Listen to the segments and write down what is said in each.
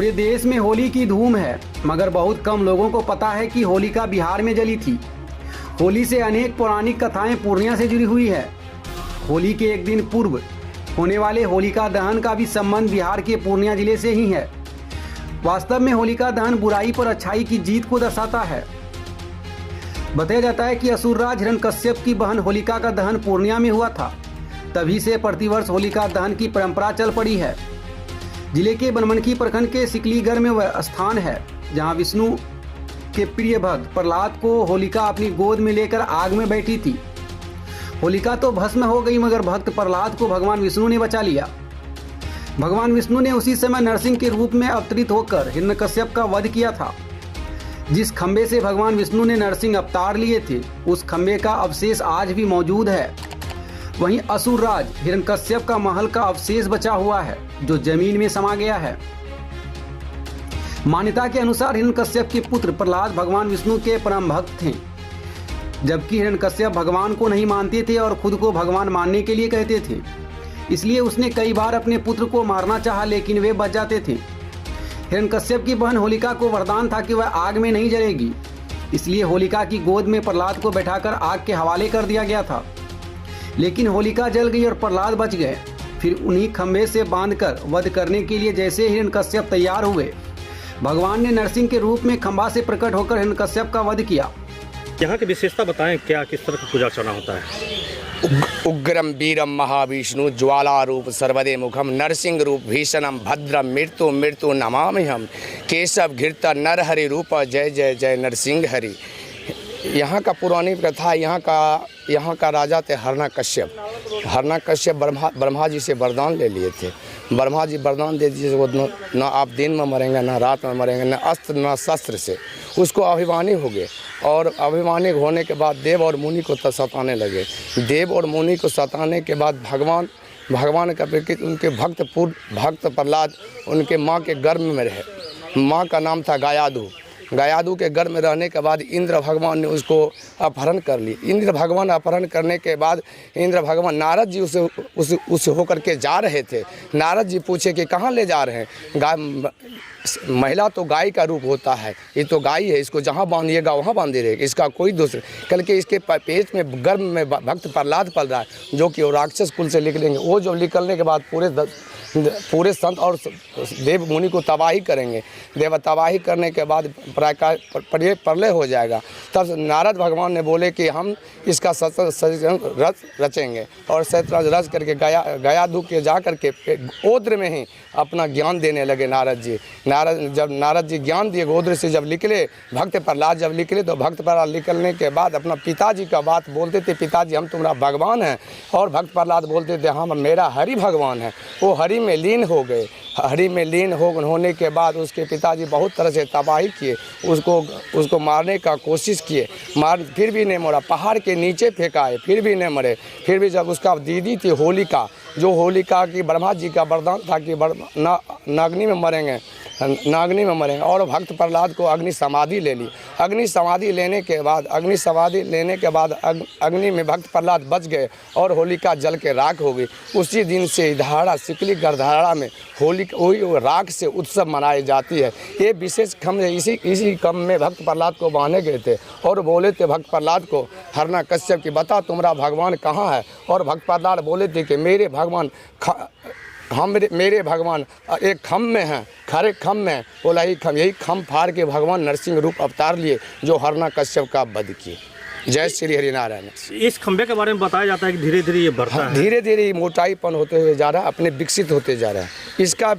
पूरे देश में होली की धूम है, मगर बहुत कम लोगों को पता है कि होलिका बिहार में जली थी। होली से अनेक पौराणिक कथाएं पूर्णिया से जुड़ी हुई है। होली के एक दिन पूर्व होने वाले होलिका दहन का भी संबंध बिहार के पूर्णिया जिले से ही है। वास्तव में होलिका दहन बुराई पर अच्छाई की जीत को दर्शाता है। बताया जाता है कि असुरराज हिरण्यकश्यप की बहन होलिका का दहन पूर्णिया में हुआ था। तभी से प्रतिवर्ष होलिका दहन की परंपरा चल पड़ी है। जिले के बनमनखी प्रखंड के सिकलीगढ़ में वह स्थान है जहां विष्णु के प्रिय भक्त प्रहलाद को होलिका अपनी गोद में लेकर आग में बैठी थी। होलिका तो भस्म हो गई, मगर भक्त प्रहलाद को भगवान विष्णु ने बचा लिया। भगवान विष्णु ने उसी समय नरसिंह के रूप में अवतरित होकर हिरण्यकश्यप का वध किया था। जिस खंबे से भगवान विष्णु ने नरसिंह अवतार लिए थे, उस खंबे का अवशेष आज भी मौजूद है। वहीं असुरराज हिरण्यकश्यप का महल का अवशेष बचा हुआ है, जो जमीन में समा गया है। मान्यता के अनुसार हिरण्यकश्यप के पुत्र प्रहलाद भगवान विष्णु के परम भक्त थे, जबकि हिरण्यकश्यप भगवान को नहीं मानते थे और खुद को भगवान मानने के लिए कहते थे। इसलिए उसने कई बार अपने पुत्र को मारना चाहा, लेकिन वे बच जाते थे। हिरण्यकश्यप की बहन होलिका को वरदान था कि वह आग में नहीं जलेगी, इसलिए होलिका की गोद में प्रहलाद को बैठाकर आग के हवाले कर दिया गया था। लेकिन होलिका जल गई और प्रहलाद बच गए। फिर उन्हीं खंभे से बांधकर वध करने के लिए जैसे हिरण्यकश्यप तैयार हुए, भगवान ने नरसिंह के रूप में खंभा से प्रकट होकर हिरण्यकश्यप का वध किया। यहाँ की विशेषता बताएं, क्या किस तरह की पूजा अर्चना होता है? उग्रम वीरम महाविष्णु ज्वाला रूप सर्वदे मुखम नरसिंह रूप भीषणम भद्रम मृत्यु मृत्यु नमामि हम केशव घृत नरहरि रूप जय जय जय नरसिंह हरि। यहाँ का पौराणिक प्रथा, यहाँ का राजा थे हिरण्यकश्यप ब्रह्मा जी से वरदान ले लिए थे। ब्रह्मा जी वरदान दे दिए, वो ना आप दिन में मरेंगे, ना रात में मरेंगे, ना अस्त्र ना शस्त्र से। उसको अभिमानी हो गए और अभिमानी होने के बाद देव और मुनि को सताने लगे। देव और मुनि को सताने के बाद भगवान का उनके भक्त प्रहलाद उनके माँ के गर्भ में रहे। माँ का नाम था गायादू के गर्भ में रहने के बाद इंद्र भगवान ने उसको अपहरण कर ली। इंद्र भगवान अपहरण करने के बाद इंद्र भगवान नारद जी उसे होकर के जा रहे थे। नारद जी पूछे कि कहाँ ले जा रहे हैं? गाय महिला तो गाय का रूप होता है, ये तो गाय है, इसको जहाँ बांधिएगा वहाँ बांधे रहेगा, इसका कोई दोष नहीं। कल के इसके पेट में गर्भ में भक्त प्रहलाद पल रहा है, जो कि वो राक्षस कुल से निकलेंगे। वो जो निकलने के बाद पूरे संत और देव मुनि को तबाही करेंगे। देव तबाही करने के बाद प्रलय हो जाएगा। तब नारद भगवान ने बोले कि हम इसका रच रचेंगे और शतरंज रच करके गयादू के जा करके गोत्र में ही अपना ज्ञान देने लगे नारद जी। जब नारद जी ज्ञान दिए, गोत्र से जब निकले, भक्त प्रहलाद जब निकले, तो भक्त प्रहलाद निकलने के बाद अपना पिताजी का बात बोलते थे, पिताजी हम तुम्हारा भगवान हैं। और भक्त प्रहलाद बोलते थे हम मेरा हरि भगवान है। वो हरि में लीन हो गए। हरि में लीन होने के बाद उसके पिताजी बहुत तरह से तबाही किए, उसको मारने का कोशिश किए, फिर भी नहीं मरा। पहाड़ के नीचे फेंकाए, फिर भी नहीं मरे। फिर भी जब उसका दीदी थी होलिका, जो होलिका की ब्रह्मा जी का वरदान था कि नागनी में मरेंगे, और भक्त प्रहलाद को अग्नि समाधि ले ली। अग्नि समाधि लेने के बाद अग्नि में भक्त प्रहलाद बच गए और होलिका जल के राख हो गई। उसी दिन से धारा सिकलीगढ़ धारा में वही राख से उत्सव मनाई जाती है। ये विशेष खम इसी कम में भक्त प्रहलाद को बांधे गए थे और बोले थे भक्त प्रहलाद को हिरण्यकश्यप की बता तुम्हारा भगवान कहाँ है? और भक्त प्रहलाद बोले थे कि मेरे भगवान एक खम में हैं, खरे खम में। बोला यही खम फाड़ के भगवान नरसिंह रूप अवतार लिए, जो हिरण्यकश्यप का वध किए। जय श्री हरिनारायण। इस खंबे के बारे में बताया जाता है कि धीरे धीरे ये बढ़ता है, धीरे धीरे मोटाईपन होते हुए जा रहा है, अपने विकसित होते जा रहा है। इसका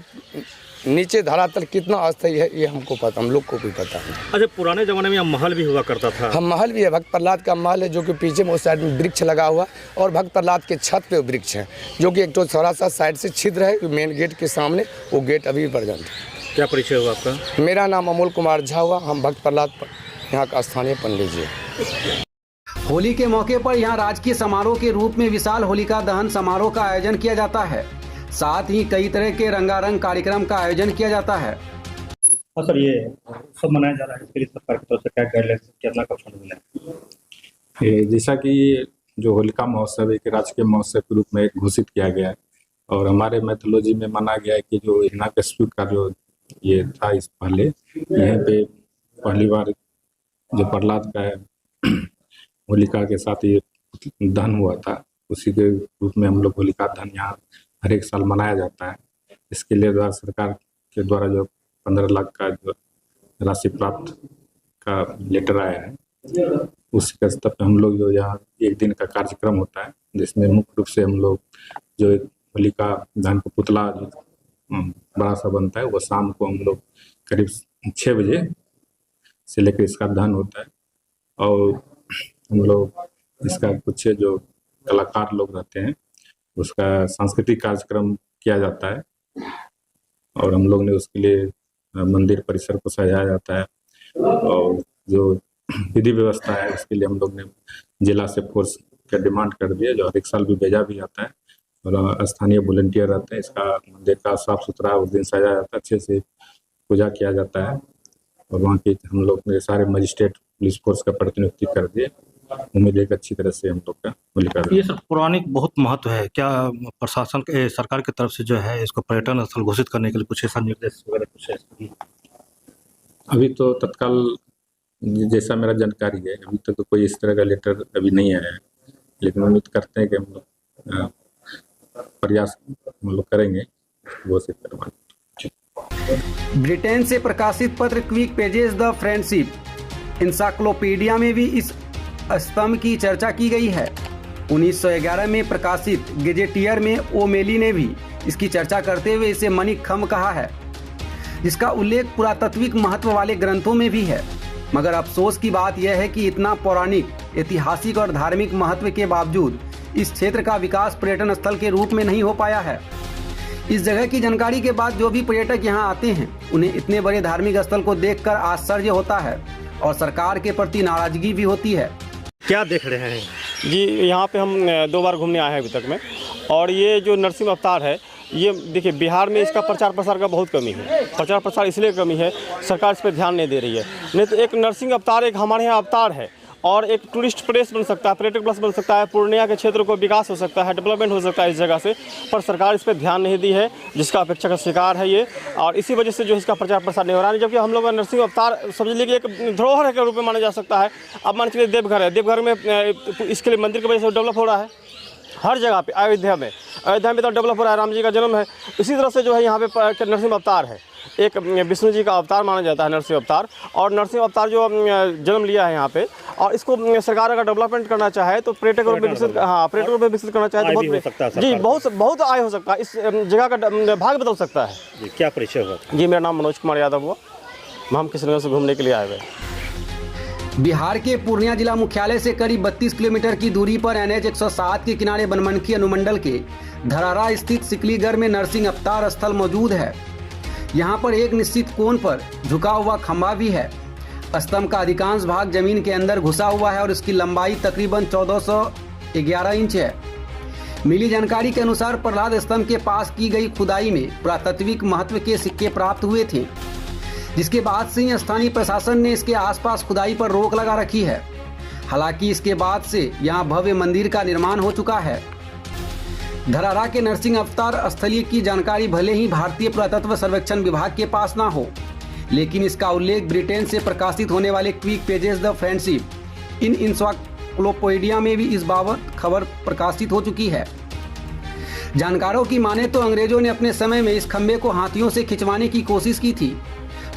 नीचे धरातल कितना अस्थायी है ये हमको पता, हम लोग को भी पता है। अच्छा, पुराने ज़माने में यहाँ महल भी हुआ करता था? हम महल भी है, भक्त प्रहलाद का महल है, जो कि पीछे में उस साइड में वृक्ष लगा हुआ, और भक्त प्रहलाद के छत पे वृक्ष है, जो कि एक तो थोड़ा सा साइड से छिद्र है मेन गेट के सामने। वो गेट अभी प्रेजेंट है। क्या परिचय हुआ आपका? मेरा नाम अमोल कुमार झा हुआ। हम भक्त प्रहलाद यहाँ का स्थानीय पंडित जी। होली के मौके पर यहाँ राजकीय समारोह के रूप में विशाल होलिका दहन समारोह का आयोजन किया जाता है। साथ ही कई तरह के रंगारंग कार्यक्रम का आयोजन किया जाता है। हाँ सर, ये सब मनाया जा रहा है, इसके लिए सरकार की तरफ से क्या गाइडलाइंस, कितना का फंड मिला? जैसा कि जो होलिका महोत्सव एक राजकीय महोत्सव के रूप में घोषित किया गया है, और हमारे मैथोलॉजी में माना गया है कि जो हिरण्यकश्यप का जो ये था इस पहले यहीं पे पहली बार जो प्रहलाद का होलिका के साथ ये दहन हुआ था, उसी के रूप में हम लोग होलिका दहन यहाँ हर एक साल मनाया जाता है। इसके लिए राज्य सरकार के द्वारा जो 15 लाख का जो राशि प्राप्त का लेटर आया है, उसके स्तर पर हम लोग जो यहाँ एक दिन का कार्यक्रम होता है, जिसमें मुख्य रूप से हम लोग जो एक होलिका दहन का पुतला जो बड़ा सा बनता है, वो शाम को हम लोग करीब 6 बजे से लेकर इसका दहन होता है। और हम लोग इसका कुछ जो कलाकार लोग रहते हैं, उसका सांस्कृतिक कार्यक्रम किया जाता है और हम लोग ने उसके लिए मंदिर परिसर को सजाया जाता है। और जो विधि व्यवस्था है, उसके लिए हम लोग ने जिला से फोर्स का डिमांड कर दिया, जो हर एक साल भी भेजा भी जाता है और स्थानीय वॉलंटियर रहते हैं। इसका मंदिर का साफ सुथरा उस दिन सजाया जाता है, अच्छे से पूजा किया जाता है और वहाँ के हम लोग ने सारे मजिस्ट्रेट पुलिस फोर्स का प्रतिनिधित्व कर दिए। उम्मीद है कि अच्छी तरह से हम लोग का होलिका ये सर पौराणिक बहुत महत्व है, क्या प्रशासन के सरकार की तरफ से जो है इसको पर्यटन स्थल घोषित करने के लिए कुछ ऐसा निर्देश वगैरह कुछ है? अभी तो तत्काल जैसा मेरा जानकारी है, अभी तक तो कोई इस तरह का लेटर अभी नहीं आया है, लेकिन उम्मीद करते हैं कि हम लोग प्रयास हम लोग करेंगे घोषित करवाने। ब्रिटेन से प्रकाशित पत्र quick pages the friendship encyclopedia में भी इस स्तंभ की चर्चा की गई है। 1911 में प्रकाशित गेजेटियर में ओमेली ने भी इसकी चर्चा करते हुए इसे मणिक खम्भ कहा है, जिसका उल्लेख पुरातात्विक महत्व वाले ग्रंथों में भी है। मगर अफसोस की बात यह है कि इतना पौराणिक, ऐतिहासिक और धार्मिक महत्व के बावजूद इस क्षेत्र का विकास पर्यटन स्थल के रूप में नहीं हो पाया है। इस जगह की जानकारी के बाद जो भी पर्यटक यहाँ आते हैं, उन्हें इतने बड़े धार्मिक स्थल को देखकर आश्चर्य होता है और सरकार के प्रति नाराजगी भी होती है। क्या देख रहे हैं? जी, यहाँ पे हम 2 बार घूमने आए हैं अभी तक में, और ये जो नरसिंह अवतार है, ये देखिए बिहार में इसका प्रचार प्रसार का बहुत कमी है। प्रचार प्रसार इसलिए कमी है, सरकार इस पर ध्यान नहीं दे रही है। नहीं तो एक नरसिंह अवतार एक हमारे यहाँ अवतार है और एक टूरिस्ट प्लेस बन सकता है, पर्यटक प्लेस बन सकता है, पूर्णिया के क्षेत्र को विकास हो सकता है, डेवलपमेंट हो सकता है इस जगह से, पर सरकार इस पर ध्यान नहीं दी है, जिसका अपेक्षा का शिकार है ये, और इसी वजह से जो इसका प्रचार प्रसार नहीं हो रहा है। जबकि हम लोग नरसिंह अवतार समझ लीजिए कि एक धरोहर के रूप में माना जा सकता है। अब मान चलिए देवघर है, देवघर में इसके लिए मंदिर की वजह से डेवलप हो रहा है हर जगह पे। अयोध्या में तो डेवलप हो रहा है, राम जी का जन्म है। इसी तरह से जो है यहाँ पे नरसिंह अवतार है, एक विष्णु जी का अवतार माना जाता है नरसिंह अवतार, और नरसिंह अवतार जो जन्म लिया है यहाँ पे, और इसको सरकार अगर डेवलपमेंट करना चाहे तो पर्यटक रूप में विकसित, हाँ पर्यटक रूप में विकसित करना चाहे तो जी बहुत आय हो सकता है, इस जगह का भाग बदल सकता है। क्या परिचय हुआ? जी, मेरा नाम मनोज कुमार यादव हुआ, हम किशनगंज से घूमने के लिए आए हुए। बिहार के पूर्णिया जिला मुख्यालय से करीब 32 किलोमीटर की दूरी पर NH 107 के किनारे बनमनखी अनुमंडल के धरारा स्थित सिकलीगढ़ में नरसिंह अवतार स्थल मौजूद है। यहाँ पर एक निश्चित कोण पर झुका हुआ खंभा भी है। स्तंभ का अधिकांश भाग जमीन के अंदर घुसा हुआ है और इसकी लंबाई तकरीबन 1411 इंच है। मिली जानकारी के अनुसार प्रहलाद स्तंभ के पास की गई खुदाई में पुरातात्विक महत्व के सिक्के प्राप्त हुए थे, जिसके बाद से ही स्थानीय प्रशासन ने इसके आसपास खुदाई पर रोक लगा रखी है। हालांकि इसके बाद से यहाँ भव्य मंदिर का निर्माण हो चुका है। धरारा के नरसिंह अवतार स्थलीय की जानकारी भले ही भारतीय पुरातत्व सर्वेक्षण विभाग के पास ना हो, लेकिन इसका उल्लेख ब्रिटेन से प्रकाशित होने वाले quick pages the friendship in encyclopedia में भी इस बाबत खबर प्रकाशित हो चुकी है। जानकारों की माने तो अंग्रेजों ने अपने समय में इस खंभे को हाथियों से खिंचवाने की कोशिश की थी,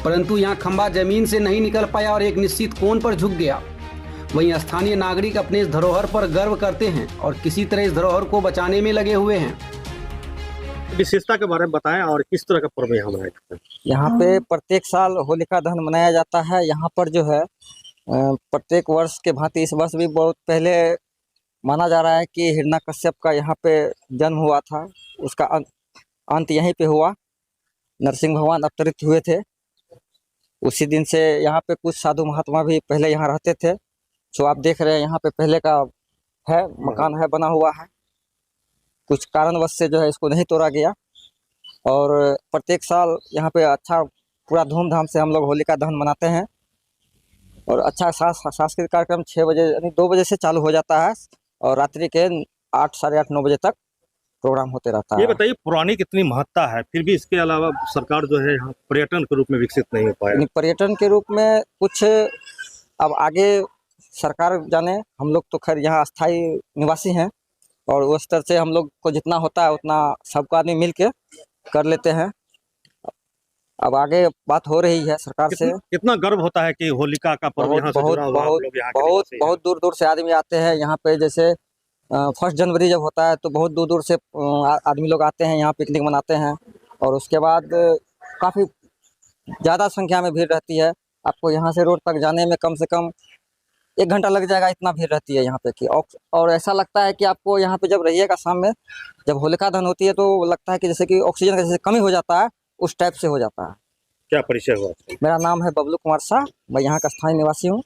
परंतु यहाँ खंभा जमीन से नहीं निकल पाया और एक निश्चित कोण पर झुक गया। वहीं स्थानीय नागरिक अपने इस धरोहर पर गर्व करते हैं और किसी तरह इस धरोहर को बचाने में लगे हुए हैं। विशेषता के बारे में बताएं और किस तरह का पर्व यहाँ मनाया जाता है? यहाँ पे प्रत्येक साल होलिका दहन मनाया जाता है। यहाँ पर जो है प्रत्येक वर्ष के भांति इस वर्ष भी बहुत पहले माना जा रहा है कि हिरण्यकश्यप का यहाँ पे जन्म हुआ था, उसका अंत यहीं पे हुआ। नरसिंह भगवान अवतरित हुए थे। उसी दिन से यहाँ पे कुछ साधु महात्मा भी पहले यहाँ रहते थे। जो आप देख रहे हैं यहाँ पे पहले का है मकान है, बना हुआ है। कुछ कारणवश से जो है इसको नहीं तोड़ा गया और प्रत्येक साल यहाँ पे अच्छा पूरा धूमधाम से हम लोग होलिका दहन मनाते हैं और अच्छा सांस्कृतिक कार्यक्रम 6 बजे यानी 2 बजे से चालू हो जाता है और रात्रि के 8, साढ़े 8, 9 बजे तक प्रोग्राम होते रहता ये है। बताइए पुरानी कितनी महत्ता है, फिर भी इसके अलावा सरकार जो है यहाँ पर्यटन के रूप में विकसित नहीं हो पाया। यानी पर्यटन के रूप में कुछ अब आगे सरकार जाने, हम लोग तो खैर यहाँ अस्थाई निवासी हैं और उस स्तर से हम लोग को जितना होता है उतना सबको आदमी मिल के कर लेते हैं। अब आगे बात हो रही है सरकार से। कितना गर्व होता है कि होलिका का पर्व बहुत यहाँ से बहुत जुड़ा हुआ है, आप बहुत लोग यहाँ के बहुत निवासी हैं। बहुत दूर दूर से आदमी आते हैं यहाँ पे। जैसे 1 जनवरी जब होता है तो बहुत दूर दूर से आदमी लोग आते हैं, यहाँ पिकनिक मनाते हैं और उसके बाद काफ़ी ज़्यादा संख्या में भीड़ रहती है। आपको यहाँ से रोड तक जाने में कम से कम 1 घंटा लग जाएगा, इतना भीड़ रहती है यहाँ पे कि और ऐसा लगता है कि आपको यहाँ पे जब रहिएगा शाम में, जब होलिका दहन होती है तो लगता है कि जैसे कि ऑक्सीजन का जैसे कमी हो जाता है, उस टाइप से हो जाता है। क्या परिचय हुआ? मेरा नाम है बबलू कुमार शाह, मैं यहाँ का स्थायी निवासी हूँ।